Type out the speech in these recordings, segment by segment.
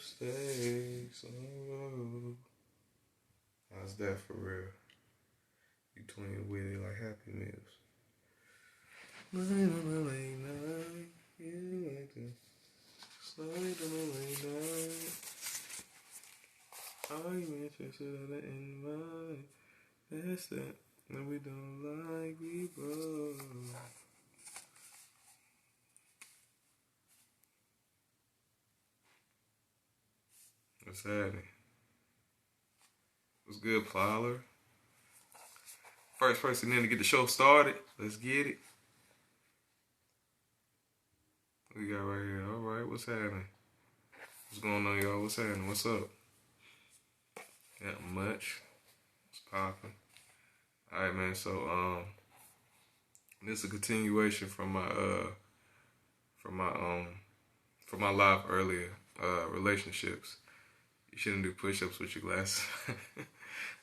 mistakes on the road. How's that for real? You twin with it like Happy Meals. Night on a late night, you like to slide on a late night. Are you interested in the invite? That's that. No, we don't like people. What's happening? What's good, Plyler? First person in to get the show started. Let's get it. What we got right here? All right, what's happening? What's going on, y'all? What's happening? What's up? Not much. What's popping? All right, man. So, this is a continuation from my live earlier. Relationships. You shouldn't do push-ups with your glasses. I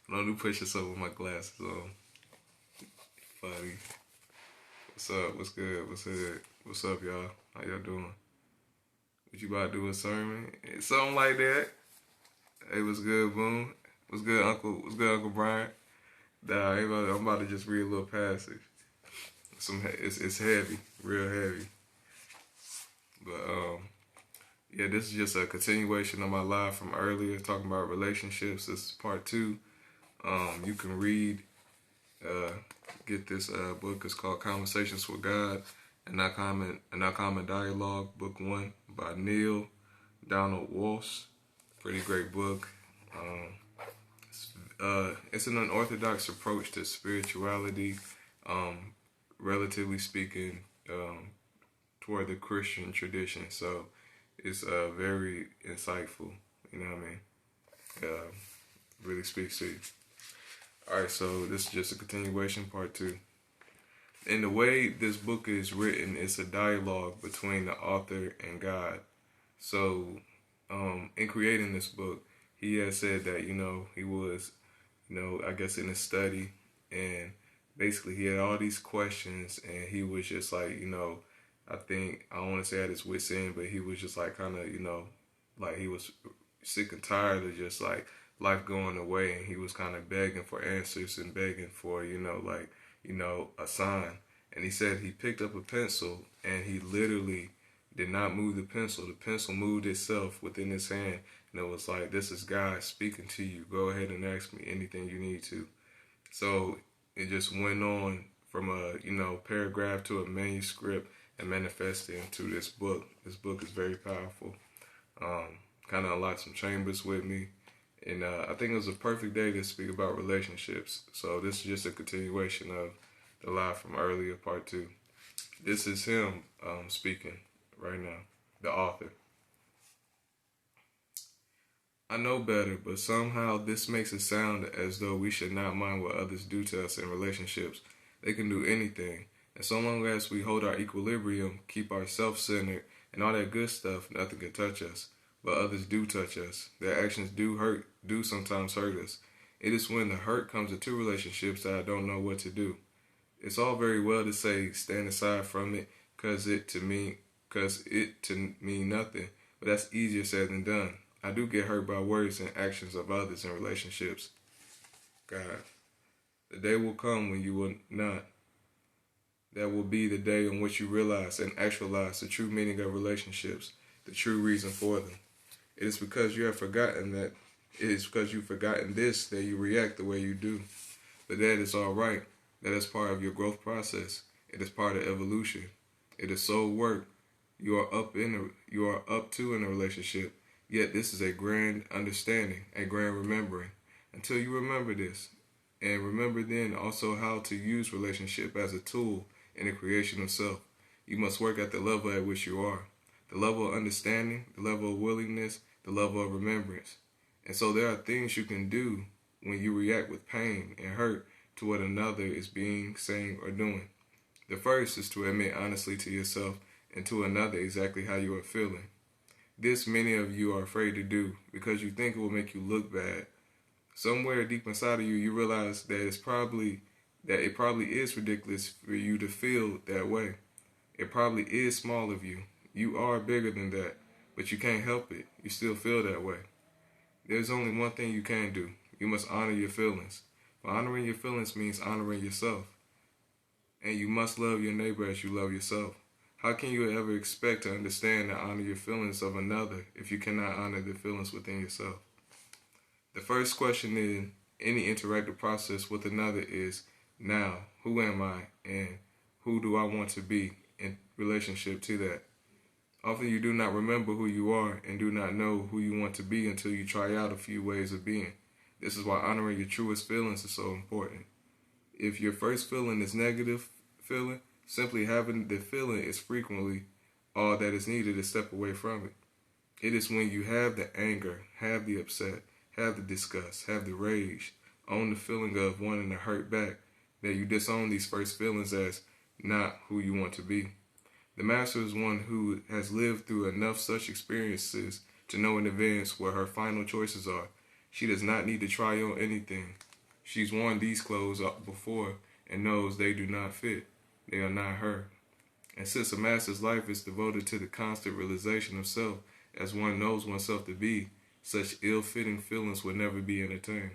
don't do push-ups up with my glasses on. Funny. What's up? What's good? What's good? What's up, y'all? How y'all doing? What you about to do, a sermon? Something like that. Hey, what's good, Boom? What's good, Uncle? What's good, Uncle Brian? Nah, I'm about to just read a little passage. It's heavy, real heavy. But yeah, this is just a continuation of my live from earlier, talking about relationships. This is part 2. You can read, get this book. It's called Conversations with God, and Not Common Dialogue, Book 1 by Neil Donald Walsh. Pretty great book. It's an unorthodox approach to spirituality, relatively speaking, toward the Christian tradition. So it's very insightful. You know what I mean? Really speaks to you. All right, so this is just a continuation, part 2. And the way this book is written, it's a dialogue between the author and God. So, in creating this book, he has said that, he was, I guess in his study, and basically he had all these questions, and he was just like, I don't want to say at his wit's end, but he was just like kind of, like he was sick and tired of just like life going away, and he was kind of begging for answers and begging for, a sign. And he said he picked up a pencil, and he literally did not move the pencil. The pencil moved itself within his hand, and it was like, this is God speaking to you. Go ahead and ask me anything you need to. So it just went on from a, paragraph to a manuscript and manifested into this book. This book is very powerful. Kind of unlocked some chambers with me. And I think it was a perfect day to speak about relationships. So this is just a continuation of the live from earlier, part 2. This is him speaking right now, the author. I know better, but somehow this makes it sound as though we should not mind what others do to us in relationships. They can do anything. And so long as we hold our equilibrium, keep our self-centered, and all that good stuff, nothing can touch us. But others do touch us. Their actions do sometimes hurt us. It is when the hurt comes into relationships that I don't know what to do. It's all very well to say stand aside from it because it to mean nothing, but that's easier said than done. I do get hurt by words and actions of others in relationships. God, the day will come when you will not. That will be the day on which you realize and actualize the true meaning of relationships, the true reason for them. It is because you have forgotten that. It is because you've forgotten this that you react the way you do. But that is all right. That is part of your growth process. It is part of evolution. It is soul work. You are up to in a relationship. Yet this is a grand understanding, a grand remembering. Until you remember this, and remember then also how to use relationship as a tool in the creation of self. You must work at the level at which you are. The level of understanding, the level of willingness, the level of remembrance. And so there are things you can do when you react with pain and hurt to what another is being, saying, or doing. The first is to admit honestly to yourself and to another exactly how you are feeling. This many of you are afraid to do because you think it will make you look bad. Somewhere deep inside of you, you realize that it probably is ridiculous for you to feel that way. It probably is small of you. You are bigger than that. but you can't help it. You still feel that way. There's only one thing you can do. You must honor your feelings. For honoring your feelings means honoring yourself. And you must love your neighbor as you love yourself. How can you ever expect to understand and honor your feelings of another if you cannot honor the feelings within yourself? The first question in any interactive process with another is, now, who am I and who do I want to be in relationship to that? Often you do not remember who you are and do not know who you want to be until you try out a few ways of being. This is why honoring your truest feelings is so important. If your first feeling is negative feeling, simply having the feeling is frequently all that is needed to step away from it. It is when you have the anger, have the upset, have the disgust, have the rage, own the feeling of wanting to hurt back, that you disown these first feelings as not who you want to be. The master is one who has lived through enough such experiences to know in advance what her final choices are. She does not need to try on anything. She's worn these clothes before and knows they do not fit. They are not her. And since a master's life is devoted to the constant realization of self as one knows oneself to be, such ill-fitting feelings will never be entertained.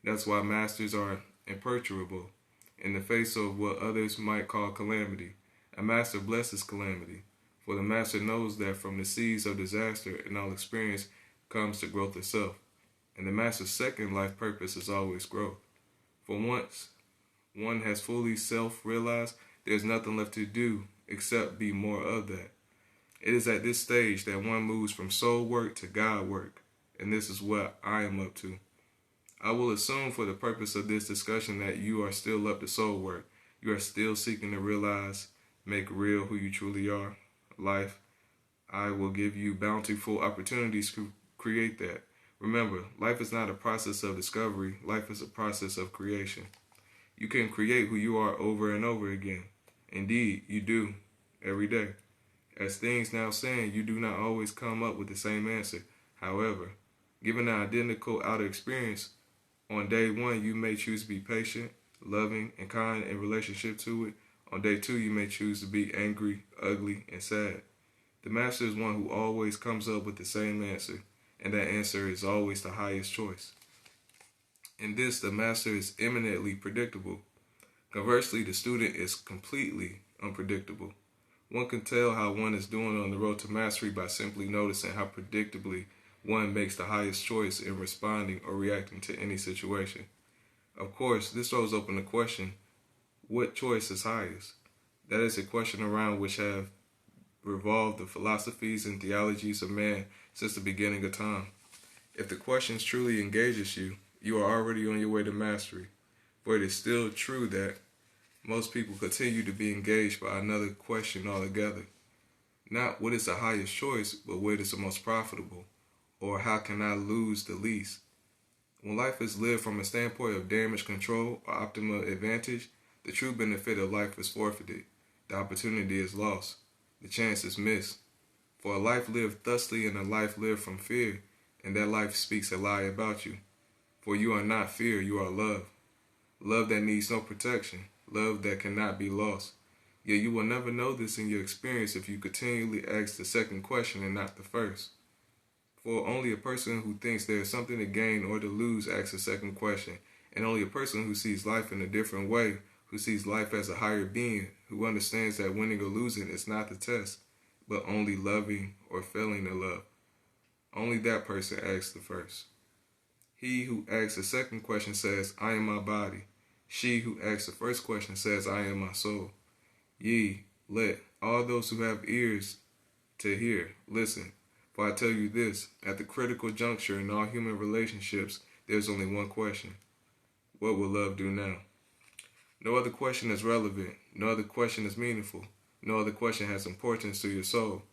That's why masters are imperturbable in the face of what others might call calamity. A master blesses calamity, for the master knows that from the seeds of disaster and all experience comes the growth of self. And the master's second life purpose is always growth. For once one has fully self-realized, there's nothing left to do except be more of that. It is at this stage that one moves from soul work to God work, and this is what I am up to. I will assume for the purpose of this discussion that you are still up to soul work. You are still seeking to realize, make real who you truly are. Life, I will give you bountiful opportunities to create that. Remember, life is not a process of discovery. Life is a process of creation. You can create who you are over and over again. Indeed, you do, every day. As things now stand, you do not always come up with the same answer. However, given an identical outer experience, on day one you may choose to be patient, loving, and kind in relationship to it. On day two you may choose to be angry, ugly, and sad. The master is one who always comes up with the same answer, and that answer is always the highest choice. In this, the master is eminently predictable. Conversely, the student is completely unpredictable. One can tell how one is doing on the road to mastery by simply noticing how predictably one makes the highest choice in responding or reacting to any situation. Of course, this throws open the question, what choice is highest? That is a question around which have revolved the philosophies and theologies of man since the beginning of time. If the question truly engages you, you are already on your way to mastery. For it is still true that most people continue to be engaged by another question altogether. Not what is the highest choice, but what is the most profitable, or how can I lose the least? When life is lived from a standpoint of damage control or optimal advantage, the true benefit of life is forfeited. The opportunity is lost. The chance is missed. For a life lived thusly and a life lived from fear, and that life speaks a lie about you. For you are not fear, you are love. Love that needs no protection. Love that cannot be lost. Yet you will never know this in your experience if you continually ask the second question and not the first. For only a person who thinks there is something to gain or to lose asks a second question, and only a person who sees life in a different way, who sees life as a higher being, who understands that winning or losing is not the test, but only loving or failing to love. Only that person asks the first. He who asks the second question says, I am my body. She who asks the first question says, I am my soul. Ye, let all those who have ears to hear, listen. For I tell you this, at the critical juncture in all human relationships, there's only one question. What will love do now? No other question is relevant. No other question is meaningful. No other question has importance to your soul.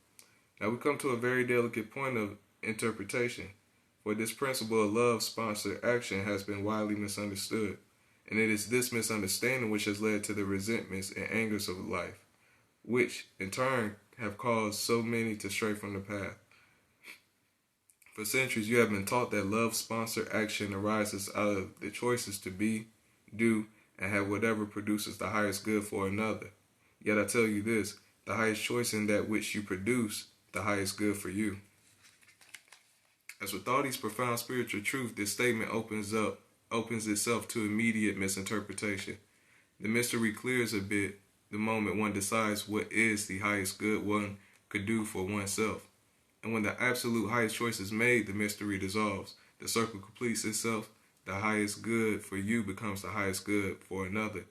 Now we come to a very delicate point of interpretation, for this principle of love-sponsored action has been widely misunderstood, and it is this misunderstanding which has led to the resentments and angers of life, which, in turn, have caused so many to stray from the path. For centuries, you have been taught that love-sponsored action arises out of the choices to be, do, and have whatever produces the highest good for another. Yet I tell you this, the highest choice in that which you produce, the highest good for you. As with all these profound spiritual truths, this statement opens itself to immediate misinterpretation. The mystery clears a bit the moment one decides what is the highest good one could do for oneself. And when the absolute highest choice is made, the mystery dissolves. The circle completes itself. The highest good for you becomes the highest good for another.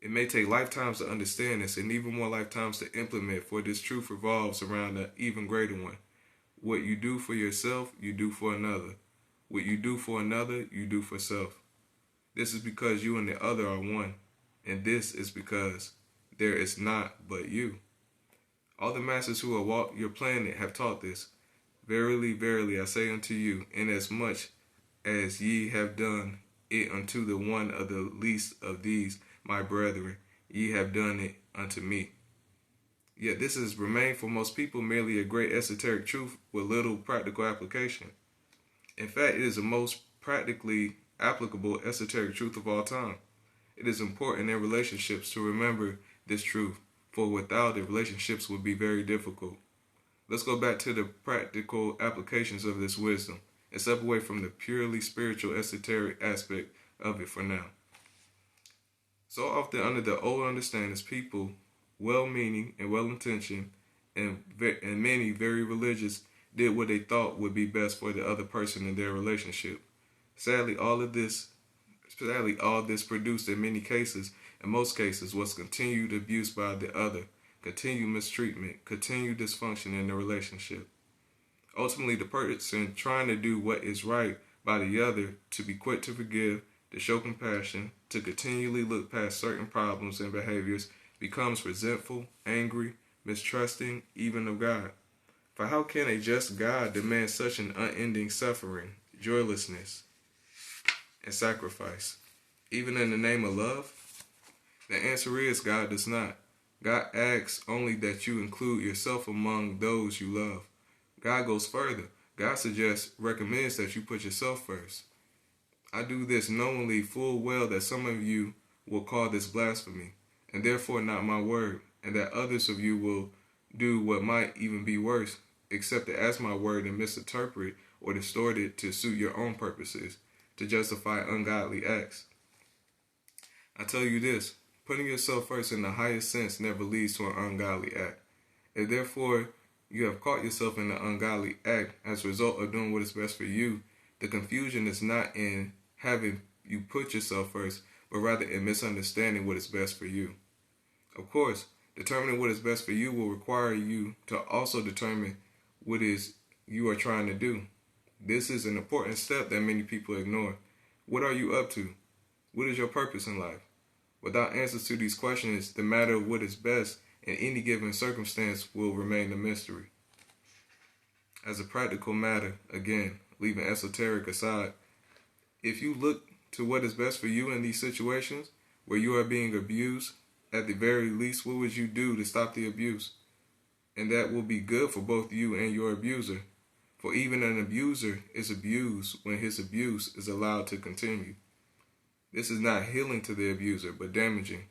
It may take lifetimes to understand this and even more lifetimes to implement, for this truth revolves around an even greater one. What you do for yourself, you do for another. What you do for another, you do for self. This is because you and the other are one, and this is because there is not but you. All the masters who have walked your planet have taught this. Verily, verily, I say unto you, inasmuch as ye have done it unto the one of the least of these, my brethren, ye have done it unto me. Yet this has remained for most people merely a great esoteric truth with little practical application. In fact, it is the most practically applicable esoteric truth of all time. It is important in relationships to remember this truth, for without it, relationships would be very difficult. Let's go back to the practical applications of this wisdom and step away from the purely spiritual esoteric aspect of it for now. So often under the old understandings, people, well-meaning and well-intentioned, and many very religious, did what they thought would be best for the other person in their relationship. Sadly, all this produced in most cases, was continued abuse by the other, continued mistreatment, continued dysfunction in the relationship. Ultimately, the person trying to do what is right by the other, to be quick to forgive, to show compassion, to continually look past certain problems and behaviors, becomes resentful, angry, mistrusting, even of God. For how can a just God demand such an unending suffering, joylessness, and sacrifice, even in the name of love? The answer is God does not. God asks only that you include yourself among those you love. God goes further. God recommends that you put yourself first. I do this knowingly full well that some of you will call this blasphemy, and therefore not my word, and that others of you will do what might even be worse, accept it as my word and misinterpret or distort it to suit your own purposes, to justify ungodly acts. I tell you this, putting yourself first in the highest sense never leads to an ungodly act. If therefore you have caught yourself in an ungodly act as a result of doing what is best for you, the confusion is not in having you put yourself first, but rather in misunderstanding what is best for you. Of course, determining what is best for you will require you to also determine what is you are trying to do. This is an important step that many people ignore. What are you up to? What is your purpose in life? Without answers to these questions, the matter of what is best in any given circumstance will remain a mystery. As a practical matter, again, leaving esoteric aside, if you look to what is best for you in these situations where you are being abused, at the very least, what would you do to stop the abuse? And that will be good for both you and your abuser. For even an abuser is abused when his abuse is allowed to continue. This is not healing to the abuser, but damaging.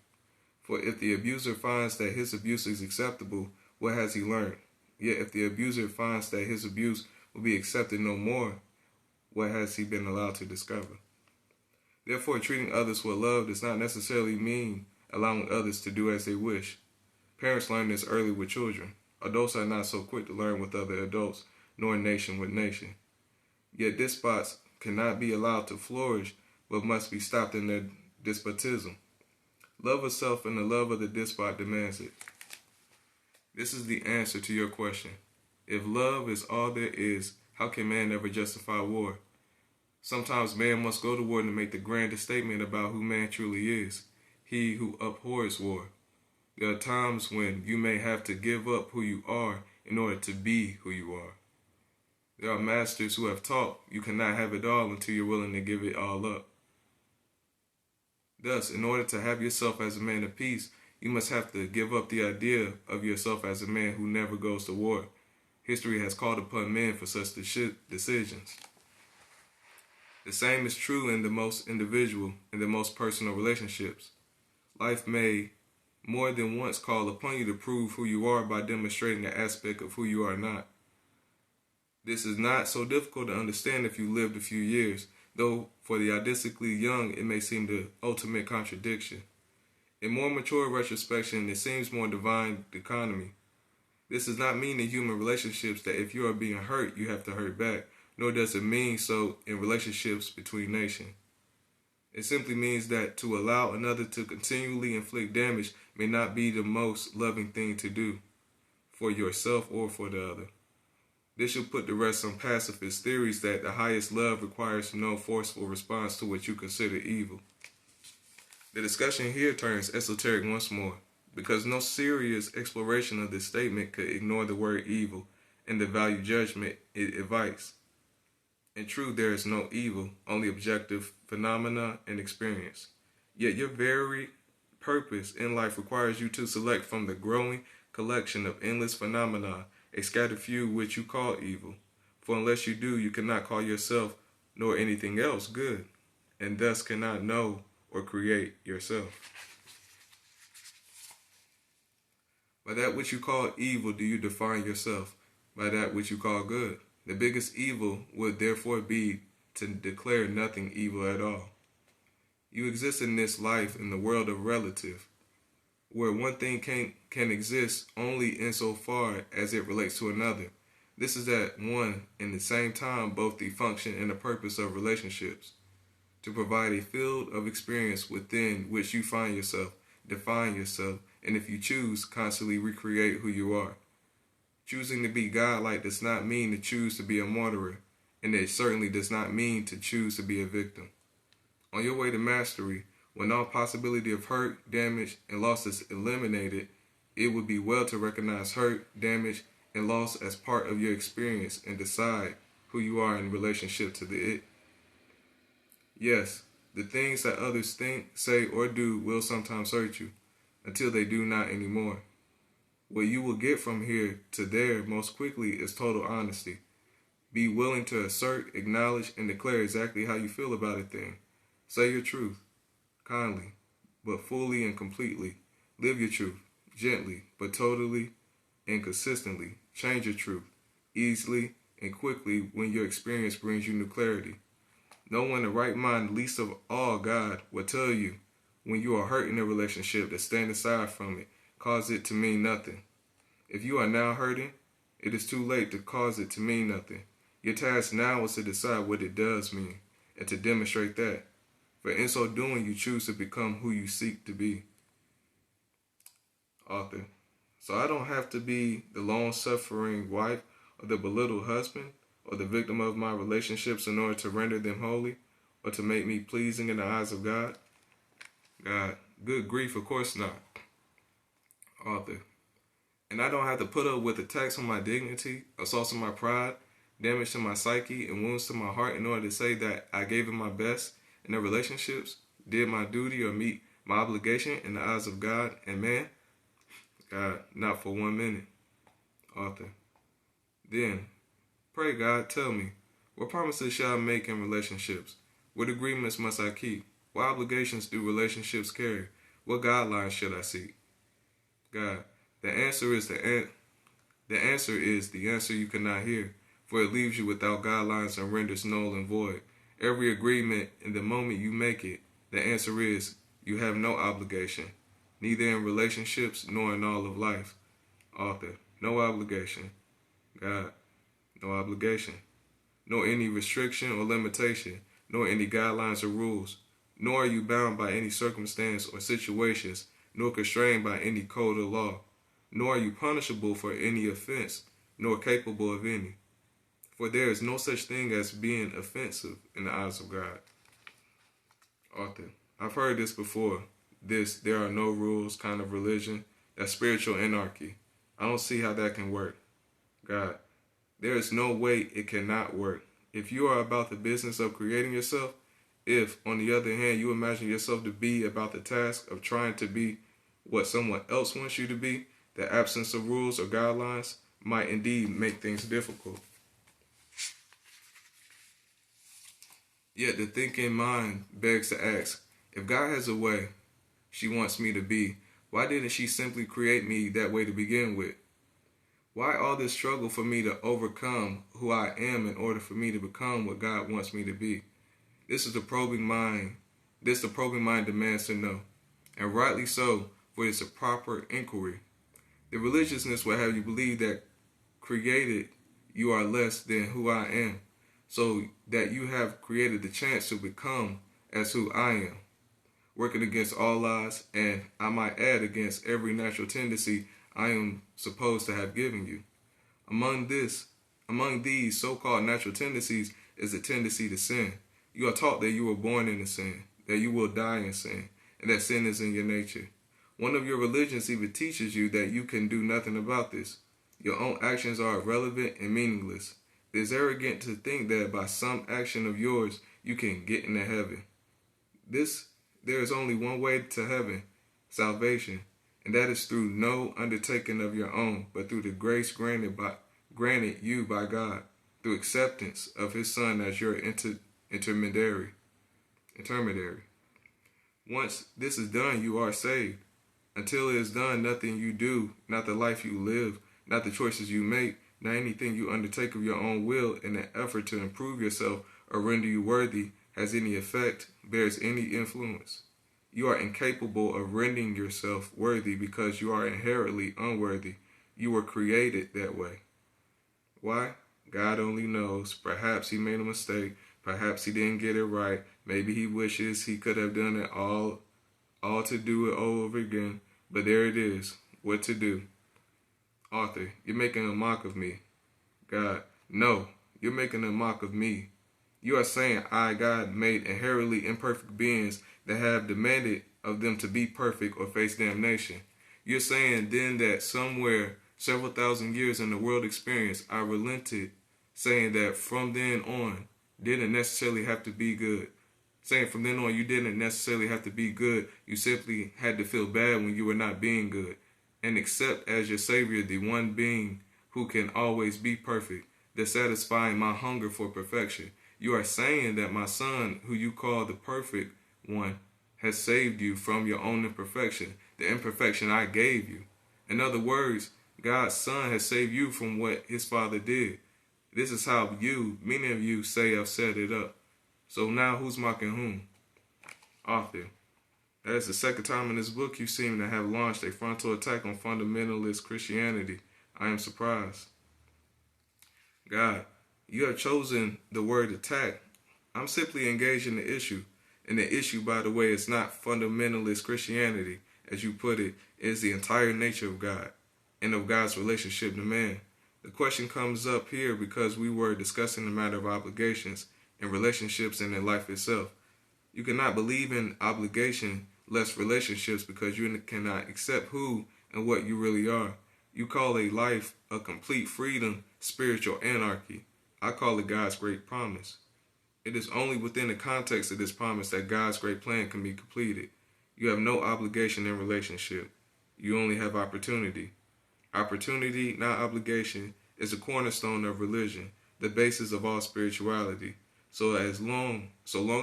For if the abuser finds that his abuse is acceptable, what has he learned? Yet if the abuser finds that his abuse will be accepted no more, what has he been allowed to discover? Therefore, treating others with love does not necessarily mean allowing others to do as they wish. Parents learn this early with children. Adults are not so quick to learn with other adults, nor nation with nation. Yet despots cannot be allowed to flourish, but must be stopped in their despotism. Love of self and the love of the despot demands it. This is the answer to your question. If love is all there is, how can man ever justify war? Sometimes man must go to war to make the grandest statement about who man truly is, he who abhors war. There are times when you may have to give up who you are in order to be who you are. There are masters who have taught you cannot have it all until you're willing to give it all up. Thus, in order to have yourself as a man of peace, you must have to give up the idea of yourself as a man who never goes to war. History has called upon men for such decisions. The same is true in the most individual and the most personal relationships. Life may more than once call upon you to prove who you are by demonstrating an aspect of who you are not. This is not so difficult to understand if you lived a few years, though for the idealistically young it may seem the ultimate contradiction. In more mature retrospection, it seems more divine economy. This does not mean in human relationships that if you are being hurt, you have to hurt back, nor does it mean so in relationships between nations. It simply means that to allow another to continually inflict damage may not be the most loving thing to do for yourself or for the other. This should put to rest some pacifist theories that the highest love requires no forceful response to what you consider evil. The discussion here turns esoteric once more, because no serious exploration of this statement could ignore the word evil and the value judgment it invites. In truth, there is no evil, only objective phenomena and experience. Yet your very purpose in life requires you to select from the growing collection of endless phenomena a scattered few which you call evil. For unless you do, you cannot call yourself nor anything else good, and thus cannot know or create yourself. By that which you call evil do you define yourself, by that which you call good. The biggest evil would therefore be to declare nothing evil at all. You exist in this life in the world of relative, where one thing can exist only insofar as it relates to another. This is at one and the same time both the function and the purpose of relationships, to provide a field of experience within which you find yourself, define yourself, and if you choose, constantly recreate who you are. Choosing to be godlike does not mean to choose to be a martyr, and it certainly does not mean to choose to be a victim. On your way to mastery, when all possibility of hurt, damage, and loss is eliminated, it would be well to recognize hurt, damage, and loss as part of your experience and decide who you are in relationship to the it. Yes, the things that others think, say, or do will sometimes hurt you, until they do not anymore. What you will get from here to there most quickly is total honesty. Be willing to assert, acknowledge, and declare exactly how you feel about a thing. Say your truth, kindly, but fully and completely. Live your truth, gently, but totally and consistently. Change your truth, easily and quickly when your experience brings you new clarity. No one in the right mind, least of all God, will tell you when you are hurt in a relationship to stand aside from it, cause it to mean nothing. If you are now hurting, it is too late to cause it to mean nothing. Your task now is to decide what it does mean, and to demonstrate that. For in so doing, you choose to become who you seek to be. Author. So I don't have to be the long-suffering wife, or the belittled husband, or the victim of my relationships in order to render them holy, or to make me pleasing in the eyes of God? God, good grief, of course not. Author. And I don't have to put up with attacks on my dignity, assaults on my pride, damage to my psyche, and wounds to my heart in order to say that I gave it my best in the relationships, did my duty or meet my obligation in the eyes of God and man? God, not for 1 minute. Author. Then, pray God, tell me, what promises shall I make in relationships? What agreements must I keep? What obligations do relationships carry? What guidelines should I seek? God, the answer is the answer you cannot hear, for it leaves you without guidelines and renders null and void. Every agreement, in the moment you make it, the answer is you have no obligation, neither in relationships nor in all of life. Author, no obligation. God, no obligation, nor any restriction or limitation, nor any guidelines or rules, nor are you bound by any circumstance or situations, nor constrained by any code or law, nor are you punishable for any offense, nor capable of any. For there is no such thing as being offensive in the eyes of God. Author, I've heard this before. There are no rules kind of religion. That's spiritual anarchy. I don't see how that can work. God, there is no way it cannot work. If you are about the business of creating yourself, if, on the other hand, you imagine yourself to be about the task of trying to be what someone else wants you to be, the absence of rules or guidelines might indeed make things difficult. Yet the thinking mind begs to ask, if God has a way she wants me to be, why didn't she simply create me that way to begin with? Why all this struggle for me to overcome who I am in order for me to become what God wants me to be? This is the probing mind. The probing mind demands to know, and rightly so, for it's a proper inquiry. The religiousness will have you believe that created you are less than who I am, so that you have created the chance to become as who I am, working against all odds, and I might add against every natural tendency I am supposed to have given you. Among these so-called natural tendencies is the tendency to sin. You are taught that you were born into sin, that you will die in sin, and that sin is in your nature. One of your religions even teaches you that you can do nothing about this. Your own actions are irrelevant and meaningless. It is arrogant to think that by some action of yours you can get into heaven. There is only one way to heaven, salvation, and that is through no undertaking of your own, but through the grace granted you by God, through acceptance of His Son as your intermediary. Once this is done, you are saved. Until it is done, nothing you do, not the life you live, not the choices you make, not anything you undertake of your own will in an effort to improve yourself or render you worthy, has any effect, bears any influence. You are incapable of rendering yourself worthy because you are inherently unworthy. You were created that way. Why? God only knows. Perhaps He made a mistake. Perhaps He didn't get it right. Maybe He wishes He could have done it all to do it all over again. But there it is. What to do? Author, you're making a mock of me. God, no, you're making a mock of me. You are saying I, God, made inherently imperfect beings that have demanded of them to be perfect or face damnation. You're saying then that somewhere, several thousand years in the world experience, I relented, saying that from then on, didn't necessarily have to be good. Saying from then on, you didn't necessarily have to be good. You simply had to feel bad when you were not being good. And accept as your Savior the one being who can always be perfect, that satisfying my hunger for perfection. You are saying that my Son, who you call the perfect one, has saved you from your own imperfection, the imperfection I gave you. In other words, God's Son has saved you from what His Father did. This is how many of you say I've set it up. So now who's mocking whom? Author. That is the second time in this book you seem to have launched a frontal attack on fundamentalist Christianity. I am surprised. God, you have chosen the word attack. I'm simply engaged in the issue. And the issue, by the way, is not fundamentalist Christianity, as you put it. It is the entire nature of God and of God's relationship to man. The question comes up here because we were discussing the matter of obligations in relationships and in life itself. You cannot believe in obligation less relationships because you cannot accept who and what you really are. You call a life a complete freedom, spiritual anarchy. I call it God's great promise. It is only within the context of this promise that God's great plan can be completed. You have no obligation in relationship. You only have opportunity. Opportunity, not obligation, is the cornerstone of religion, the basis of all spirituality. So long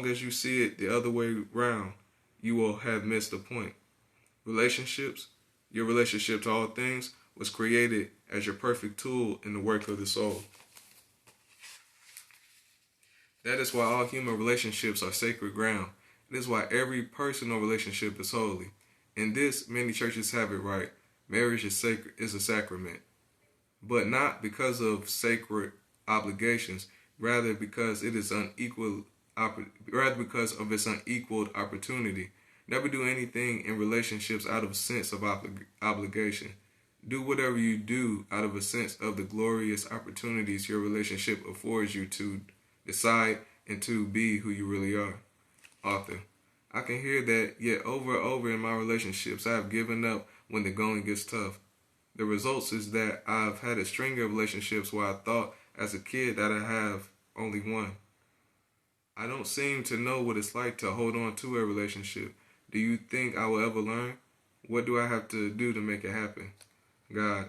as you see it the other way round, you will have missed the point. Relationships, your relationship to all things, was created as your perfect tool in the work of the soul. That is why all human relationships are sacred ground. It is why every personal relationship is holy. In this, many churches have it right. Marriage is sacred, is a sacrament. But not because of sacred obligations, rather because of its unequaled opportunity. Never do anything in relationships out of a sense of obligation. Do whatever you do out of a sense of the glorious opportunities your relationship affords you to decide and to be who you really are. Author. I can hear that, yet over and over in my relationships, I have given up when the going gets tough. The results is that I've had a string of relationships where I thought as a kid that I have only one. I don't seem to know what it's like to hold on to a relationship. Do you think I will ever learn? What do I have to do to make it happen? God,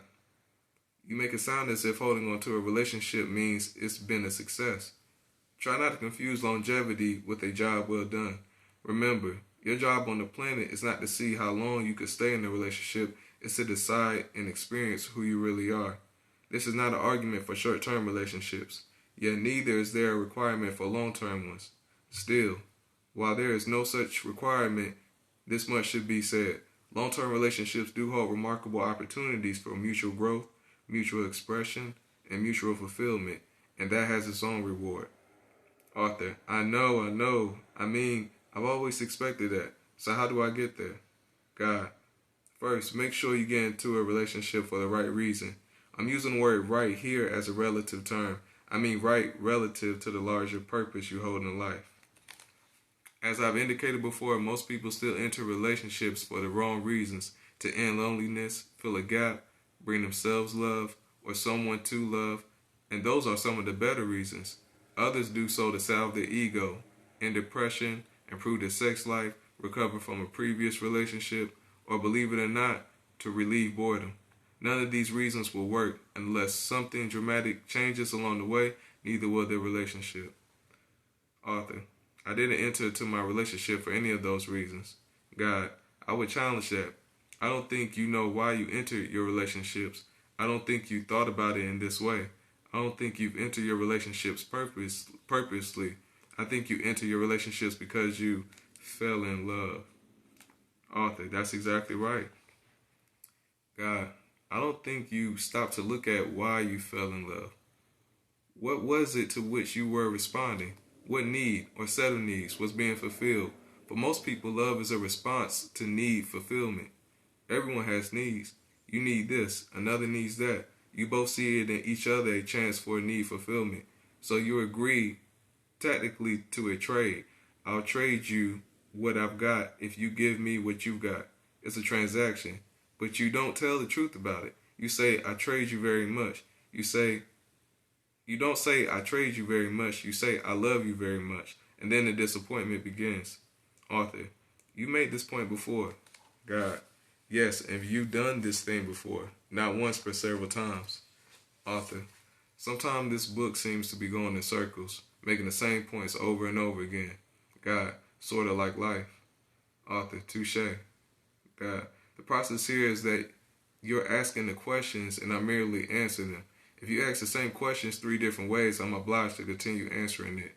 you make it sound as if holding on to a relationship means it's been a success. Try not to confuse longevity with a job well done. Remember, your job on the planet is not to see how long you could stay in the relationship, it's to decide and experience who you really are. This is not an argument for short-term relationships, yet neither is there a requirement for long-term ones. Still, while there is no such requirement, this much should be said. Long-term relationships do hold remarkable opportunities for mutual growth, mutual expression, and mutual fulfillment, and that has its own reward. Author, I know. I've always expected that. So how do I get there? God, first, make sure you get into a relationship for the right reason. I'm using the word right here as a relative term. I mean right relative to the larger purpose you hold in life. As I've indicated before, most people still enter relationships for the wrong reasons, to end loneliness, fill a gap, bring themselves love, or someone to love, and those are some of the better reasons. Others do so to salve their ego, end depression, improve their sex life, recover from a previous relationship, or believe it or not, to relieve boredom. None of these reasons will work unless something dramatic changes along the way, neither will their relationship. Author, I didn't enter into my relationship for any of those reasons. God, I would challenge that. I don't think you know why you entered your relationships. I don't think you thought about it in this way. I don't think you've entered your relationships purposely. I think you enter your relationships because you fell in love. Author, that's exactly right. God, I don't think you stopped to look at why you fell in love. What was it to which you were responding? What need or set of needs was being fulfilled? For most people, love is a response to need fulfillment. Everyone has needs. You need this, another needs that. You both see it in each other a chance for a need fulfillment. So you agree technically to a trade. I'll trade you what I've got if you give me what you've got. It's a transaction. But you don't tell the truth about it. You say, I trade you very much. You don't say, I trade you very much. You say, I love you very much. And then the disappointment begins. Author, you made this point before. God, yes, and you've done this thing before. Not once, but several times. Author, sometimes this book seems to be going in circles, making the same points over and over again. God, sort of like life. Author, touche. God, the process here is that you're asking the questions and I merely answer them. If you ask the same questions 3 different ways, I'm obliged to continue answering it.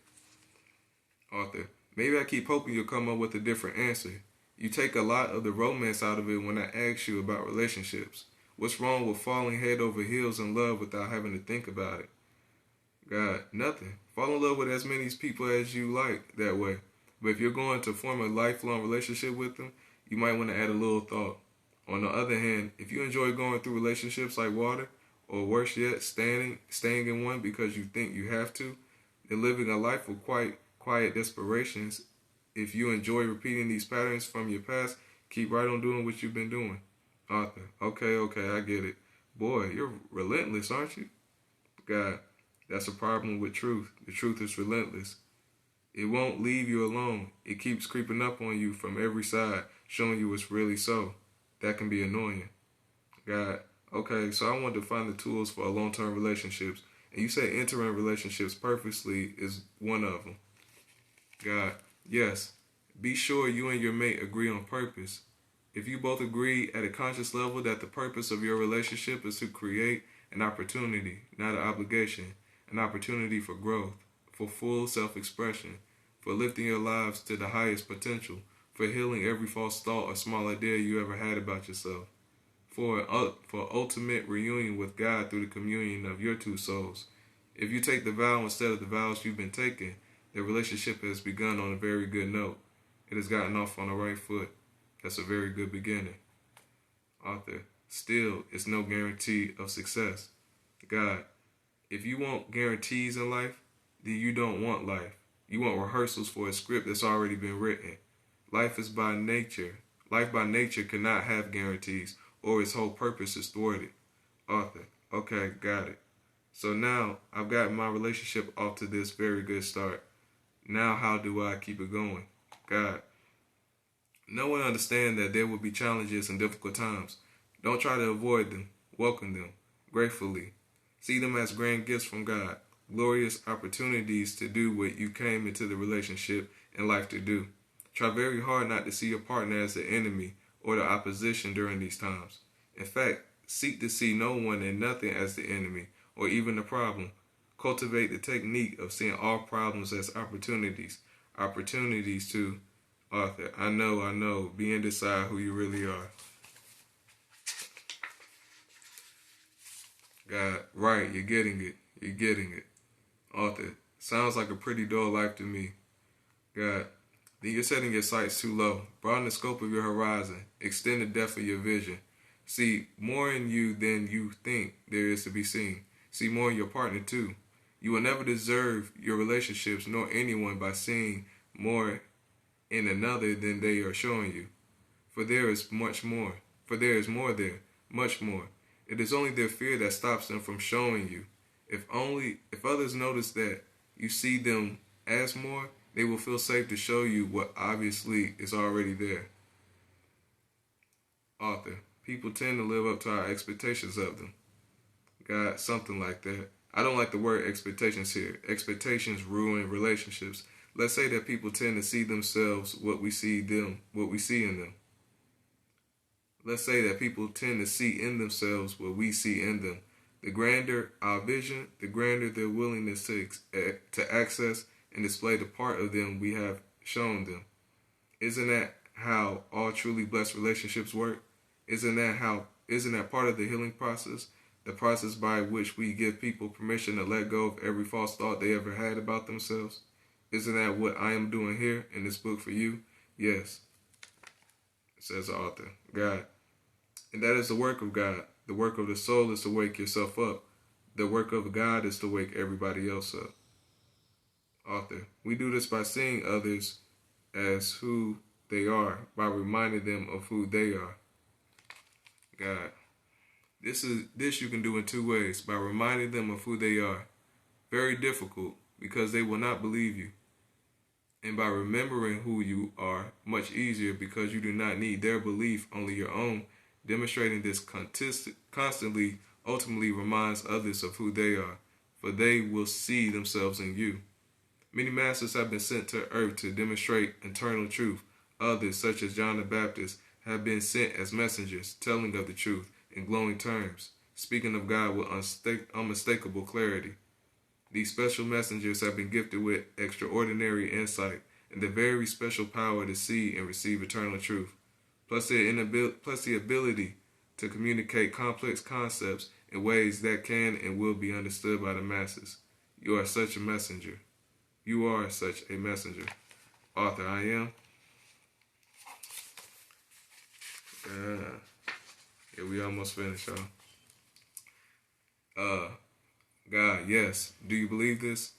Author, maybe I keep hoping you'll come up with a different answer. You take a lot of the romance out of it when I ask you about relationships. What's wrong with falling head over heels in love without having to think about it? God, nothing. Fall in love with as many people as you like that way. But if you're going to form a lifelong relationship with them, you might want to add a little thought. On the other hand, if you enjoy going through relationships like water, or worse yet, staying in one because you think you have to, then living a life of quiet desperations. If you enjoy repeating these patterns from your past, keep right on doing what you've been doing. Author, okay, I get it. Boy, you're relentless, aren't you? God, that's a problem with truth. The truth is relentless. It won't leave you alone. It keeps creeping up on you from every side, showing you it's really so. That can be annoying. God, okay, so I want to find the tools for long-term relationships. And you say entering relationships purposely is one of them. God, yes. Be sure you and your mate agree on purpose. If you both agree at a conscious level that the purpose of your relationship is to create an opportunity, not an obligation, an opportunity for growth, for full self-expression, for lifting your lives to the highest potential, for healing every false thought or small idea you ever had about yourself, for ultimate reunion with God through the communion of your 2 souls. If you take the vow instead of the vows you've been taking, the relationship has begun on a very good note. It has gotten off on the right foot. That's a very good beginning. Author, still, it's no guarantee of success. God, if you want guarantees in life, then you don't want life. You want rehearsals for a script that's already been written. Life by nature cannot have guarantees, or its whole purpose is thwarted. Author, okay, got it. So now I've gotten my relationship off to this very good start. Now how do I keep it going? God, know and understand that there will be challenges and difficult times. Don't try to avoid them. Welcome them gratefully. See them as grand gifts from God, glorious opportunities to do what you came into the relationship and life to do. Try very hard not to see your partner as the enemy or the opposition during these times. In fact, seek to see no one and nothing as the enemy or even the problem. Cultivate the technique of seeing all problems as opportunities. Opportunities to, author, I know, be and decide who you really are. God, right, you're getting it. Author, sounds like a pretty dull life to me. God, then you're setting your sights too low. Broaden the scope of your horizon. Extend the depth of your vision. See more in you than you think there is to be seen. See more in your partner too. You will never deserve your relationships nor anyone by seeing more in another than they are showing you. For there is much more. For there is more there, much more. It is only their fear that stops them from showing you. If others notice that you see them as more, they will feel safe to show you what obviously is already there. Author, people tend to live up to our expectations of them. God, something like that. I don't like the word expectations here. Expectations ruin relationships. Let's say that people tend to see themselves what we see in them. Let's say that people tend to see in themselves what we see in them. The grander our vision, the grander their willingness to access and display the part of them we have shown them. Isn't that how all truly blessed relationships work? Isn't that part of the healing process? The process by which we give people permission to let go of every false thought they ever had about themselves? Isn't that what I am doing here in this book for you? Yes, says the author, God. And that is the work of God. The work of the soul is to wake yourself up. The work of God is to wake everybody else up. Author, we do this by seeing others as who they are, by reminding them of who they are. God, this you can do in two ways, by reminding them of who they are. Very difficult, because they will not believe you. And by remembering who you are, much easier, because you do not need their belief, only your own. Demonstrating this constantly ultimately reminds others of who they are, for they will see themselves in you. Many masters have been sent to earth to demonstrate eternal truth. Others, such as John the Baptist, have been sent as messengers, telling of the truth in glowing terms, speaking of God with unmistakable clarity. These special messengers have been gifted with extraordinary insight and the very special power to see and receive eternal truth, plus the ability to communicate complex concepts in ways that can and will be understood by the masses. You are such a messenger. You are such a messenger. Author, I am. Yeah, we almost finished, y'all. God, yes. Do you believe this?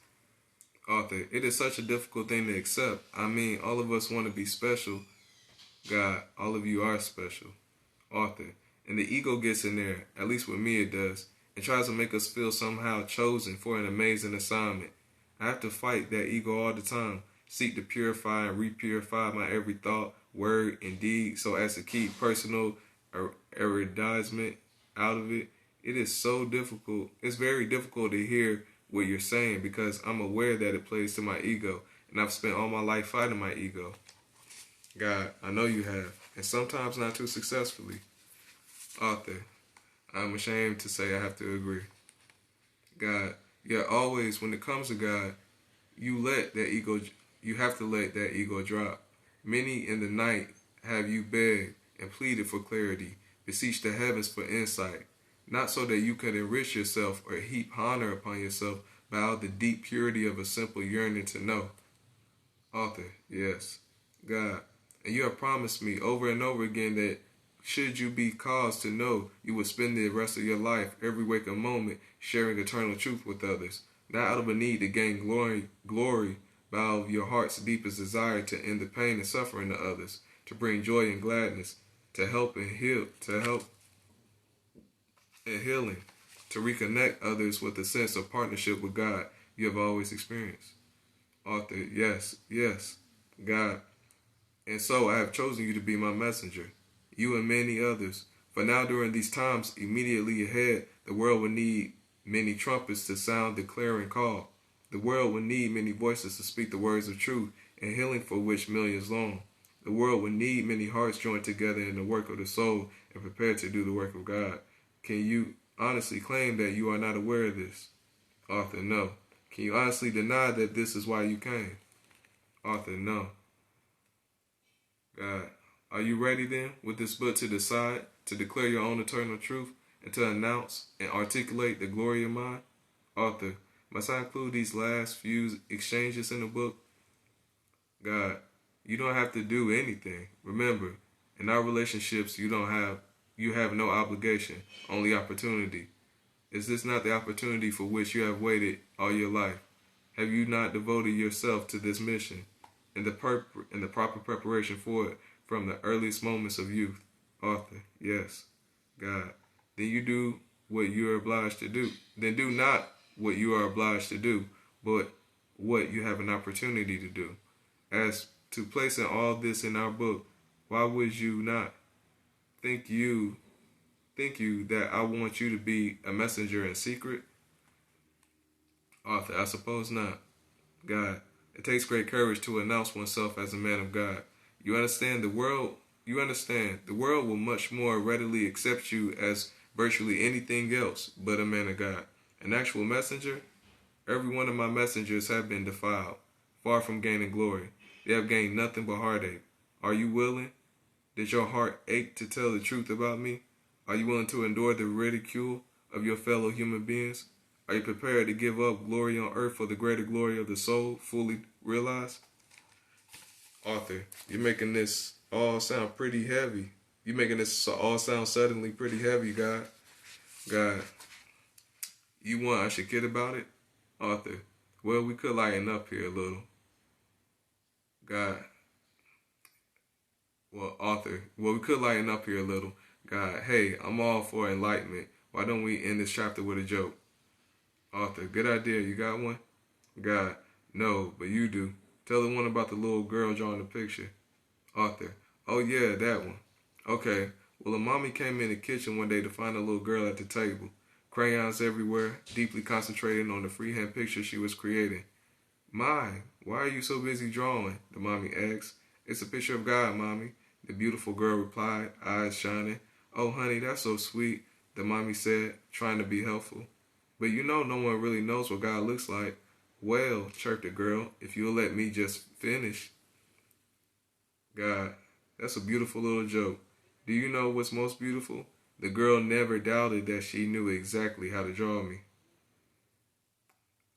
Author, it is such a difficult thing to accept. I mean, all of us want to be special. God, all of you are special. Author, and the ego gets in there, at least with me it does, and tries to make us feel somehow chosen for an amazing assignment. I have to fight that ego all the time, seek to purify and repurify my every thought, word, and deed so as to keep personal erudiment out of it. It is so difficult. It's very difficult to hear what you're saying because I'm aware that it plays to my ego, and I've spent all my life fighting my ego. God, I know you have, and sometimes not too successfully. Author, I'm ashamed to say I have to agree. God, yet always when it comes to God, you have to let that ego drop. Many in the night have you begged and pleaded for clarity, beseech the heavens for insight, not so that you could enrich yourself or heap honor upon yourself, but out of the deep purity of a simple yearning to know. Author, yes. God, and you have promised me over and over again that should you be caused to know, you will spend the rest of your life, every waking moment, sharing eternal truth with others, not out of a need to gain glory, but out of your heart's deepest desire to end the pain and suffering of others, to bring joy and gladness, to help and healing, to reconnect others with a sense of partnership with God you have always experienced. Author, yes, God. And so I have chosen you to be my messenger, you and many others. For now during these times immediately ahead, the world will need many trumpets to sound the clarion call. The world will need many voices to speak the words of truth and healing for which millions long. The world will need many hearts joined together in the work of the soul and prepared to do the work of God. Can you honestly claim that you are not aware of this? Author, no. Can you honestly deny that this is why you came? Author, no. God, are you ready then with this book to decide, to declare your own eternal truth, and to announce and articulate the glory of mine? Author, must I include these last few exchanges in the book? God, you don't have to do anything. Remember, in our relationships, you have no obligation, only opportunity. Is this not the opportunity for which you have waited all your life? Have you not devoted yourself to this mission and the proper preparation for it from the earliest moments of youth? Author, yes. God, then you do what you are obliged to do. Then do not what you are obliged to do, but what you have an opportunity to do. As to placing all this in our book, why would you not think you that I want you to be a messenger in secret? Author, I suppose not. God, it takes great courage to announce oneself as a man of God. You understand the world will much more readily accept you as virtually anything else but a man of God. An actual messenger? Every one of my messengers have been defiled, far from gaining glory. They have gained nothing but heartache. Are you willing? Does your heart ache to tell the truth about me? Are you willing to endure the ridicule of your fellow human beings? Are you prepared to give up glory on earth for the greater glory of the soul fully realized? Author, you're making this all sound pretty heavy. You're making this all sound suddenly pretty heavy, God. God, you want I should kid about it? Author, well, we could lighten up here a little. God, we could lighten up here a little. God, hey, I'm all for enlightenment. Why don't we end this chapter with a joke? Author, good idea. You got one? God, no, but you do. Tell the one about the little girl drawing the picture. Author, oh yeah, that one. Okay, well, a mommy came in the kitchen one day to find a little girl at the table. Crayons everywhere, deeply concentrating on the freehand picture she was creating. My, why are you so busy drawing? The mommy asked. It's a picture of God, Mommy. The beautiful girl replied, eyes shining. Oh, honey, that's so sweet, the mommy said, trying to be helpful. But you know no one really knows what God looks like. Well, chirped the girl, if you'll let me just finish. God, that's a beautiful little joke. Do you know what's most beautiful? The girl never doubted that she knew exactly how to draw me.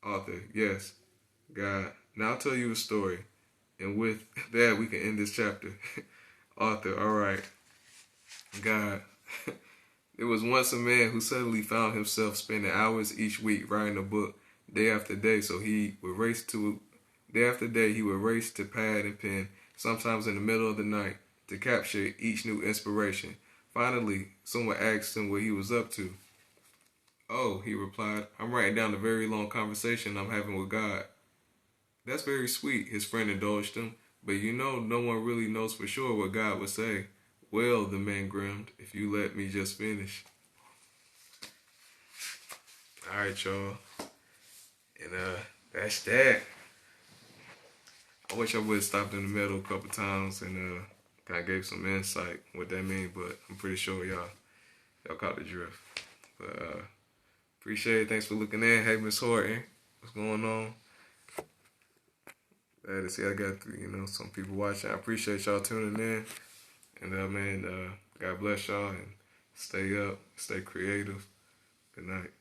Author, yes. God, now I'll tell you a story. And with that, we can end this chapter. Author, all right. God, there was once a man who suddenly found himself spending hours each week writing a book day after day. So day after day, he would race to pad and pen, sometimes in the middle of the night, to capture each new inspiration. Finally, someone asked him what he was up to. Oh, he replied, I'm writing down a very long conversation I'm having with God. That's very sweet, his friend indulged him, but you know no one really knows for sure what God would say. Well, the man grinned, if you let me just finish. Alright, y'all. And that's that. I wish I would have stopped in the middle a couple times and kind of gave some insight what that means, but I'm pretty sure y'all caught the drift. But appreciate it. Thanks for looking in. Hey, Miss Horton, what's going on? Glad to see I got some people watching. I appreciate y'all tuning in. And man, God bless y'all and stay up, stay creative. Good night.